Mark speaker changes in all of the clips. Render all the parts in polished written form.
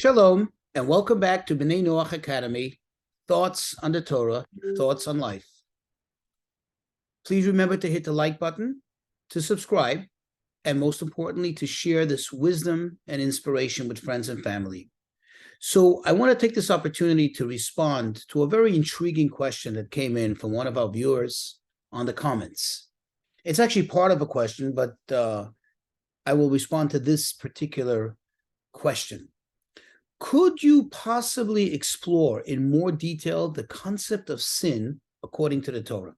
Speaker 1: Shalom, and welcome back to B'nai Noach Academy, Thoughts on the Torah, Thoughts on Life. Please remember to hit the like button, to subscribe, and most importantly, to share this wisdom and inspiration with friends and family. So I want to take this opportunity to respond to a very intriguing question that came in from one of our viewers on the comments. It's actually part of a question, but I will respond to this particular question. Could you possibly explore in more detail the concept of sin according to the Torah?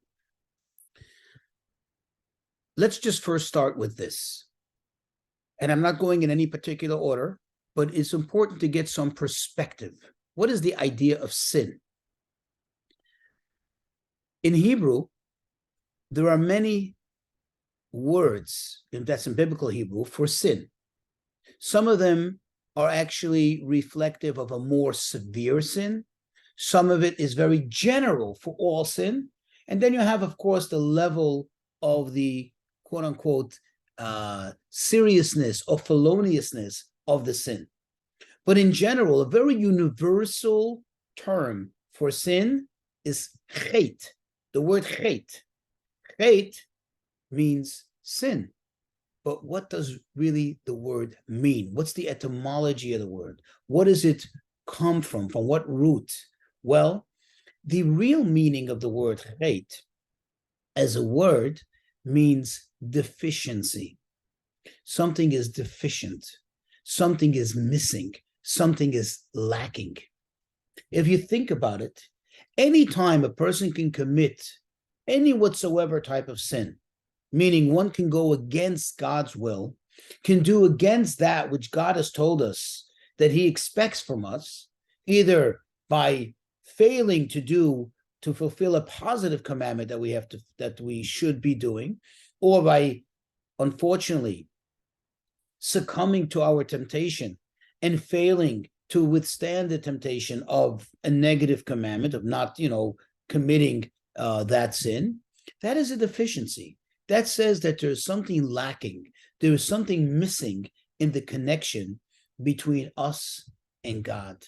Speaker 1: Let's just first start with this. And I'm not going in any particular order, but it's important to get some perspective. What is the idea of sin? In Hebrew, there are many words, if that's in biblical Hebrew, for sin. Some of them are actually reflective of a more severe sin. Some of it is very general for all sin. And then you have, of course, the level of the quote-unquote seriousness or feloniousness of the sin. But in general, a very universal term for sin is chet. The word chet. Chet means sin. But what does really the word mean? What's the etymology of the word? What does it come from? From what root? Well, the real meaning of the word chet as a word means deficiency. Something is deficient. Something is missing. Something is lacking. If you think about it, anytime a person can commit any whatsoever type of sin, meaning one can go against God's will, can do against that which God has told us that he expects from us, either by failing to fulfill a positive commandment that we should be doing, or by, unfortunately, succumbing to our temptation and failing to withstand the temptation of a negative commandment of not, committing that sin. That is a deficiency. That says that there's something lacking. There is something missing in the connection between us and God.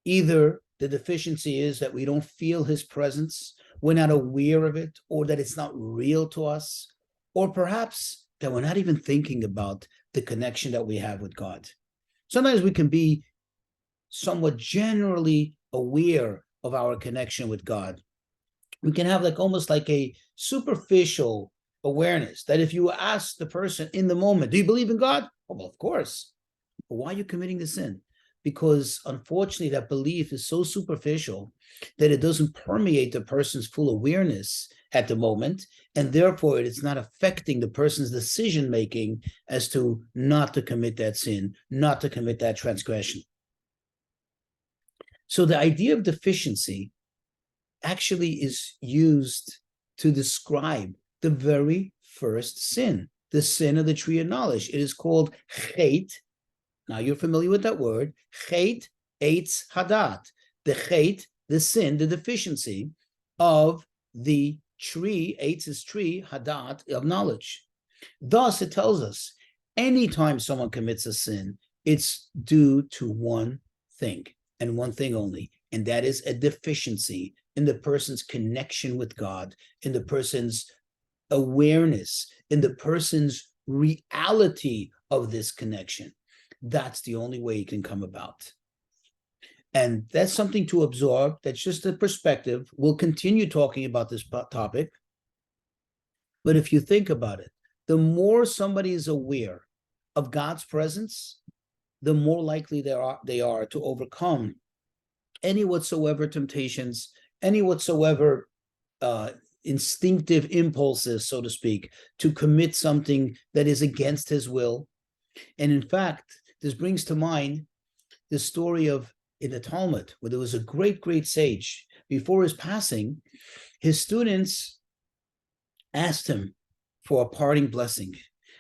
Speaker 1: Either the deficiency is that we don't feel his presence, we're not aware of it, or that it's not real to us, or perhaps that we're not even thinking about the connection that we have with God. Sometimes we can be somewhat generally aware of our connection with God. We can have almost like a superficial awareness that if you ask the person in the moment, do you believe in God? Oh, well, of course. But why are you committing the sin? Because unfortunately, that belief is so superficial that it doesn't permeate the person's full awareness at the moment, and therefore it is not affecting the person's decision-making as to not to commit that sin, not to commit that transgression. So the idea of deficiency actually is used to describe the very first sin, the sin of the tree of knowledge. It is called chet. Now you're familiar with that word. Chet, eitz hadat. The chet, the sin, the deficiency of the tree, eitz is tree, hadat, of knowledge. Thus, it tells us, anytime someone commits a sin, it's due to one thing, and one thing only, and that is a deficiency in the person's connection with God, in the person's awareness, in the person's reality of this connection. That's the only way it can come about. And that's something to absorb. That's just a perspective. We'll continue talking about this topic. But if you think about it, the more somebody is aware of God's presence, the more likely they are to overcome any whatsoever temptations, any whatsoever instinctive impulses, so to speak, to commit something that is against his will. And in fact, this brings to mind the story of in the Talmud, where there was a great, great sage. Before his passing, his students asked him for a parting blessing.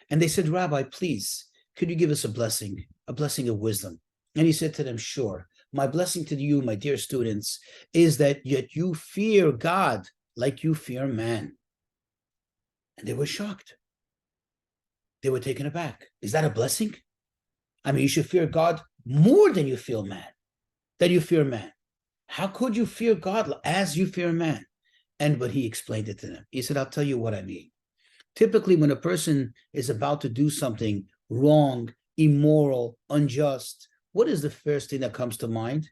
Speaker 1: And they said, Rabbi, please, could you give us a blessing of wisdom? And he said to them, sure. My blessing to you, my dear students, is that yet you fear God like you fear man. And they were shocked. They were taken aback. Is that a blessing? I mean, you should fear God more than you fear man. How could you fear God as you fear man? But he explained it to them. He said, I'll tell you what I mean. Typically, when a person is about to do something wrong, immoral, unjust, what is the first thing that comes to mind?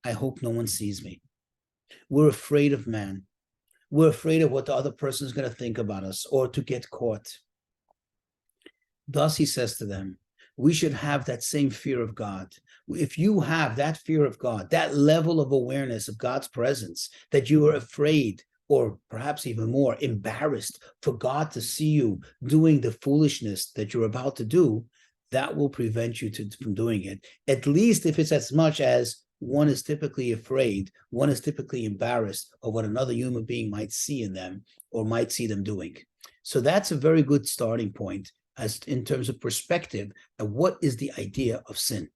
Speaker 1: I hope no one sees me. We're afraid of man. We're afraid of what the other person is going to think about us or to get caught. Thus, he says to them, we should have that same fear of God. If you have that fear of God, that level of awareness of God's presence, that you are afraid or perhaps even more embarrassed for God to see you doing the foolishness that you're about to do, that will prevent you from doing it. At least if it's as much as one is typically afraid, one is typically embarrassed of what another human being might see in them or might see them doing. So that's a very good starting point as in terms of perspective and what is the idea of sin.